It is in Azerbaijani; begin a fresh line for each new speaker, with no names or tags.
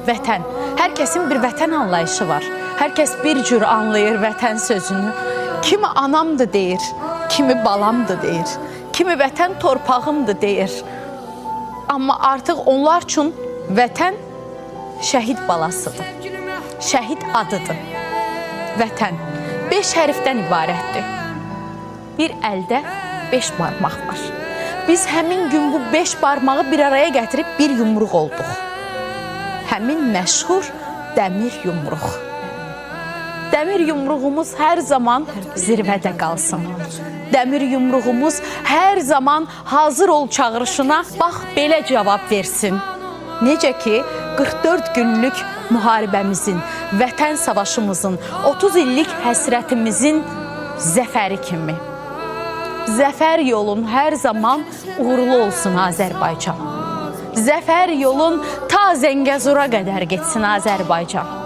Vətən. Hər kəsin bir vətən anlayışı var. Hər kəs bir cür anlayır vətən sözünü. Kimi anamdır deyir, kimi balamdır deyir, kimi vətən torpağımdır deyir. Amma artıq onlar üçün vətən şəhid balasıdır, şəhid adıdır. Vətən 5 hərfdən ibarətdir. Bir əldə 5 barmaq var. Biz həmin gün bu 5 barmağı bir araya gətirib bir yumruq olduq. Həmin məşhur dəmir yumruq. Dəmir yumruğumuz hər zaman zirvədə qalsın. Dəmir yumruğumuz hər zaman hazır ol çağırışına bax belə cavab versin. Necə ki 44 günlük müharibəmizin, vətən savaşımızın, 30 illik həsrətimizin zəfəri kimi. Zəfər yolun hər zaman uğurlu olsun Azərbaycan. Zəfər yolun ta Zəngəzura qədər getsin Azərbaycan.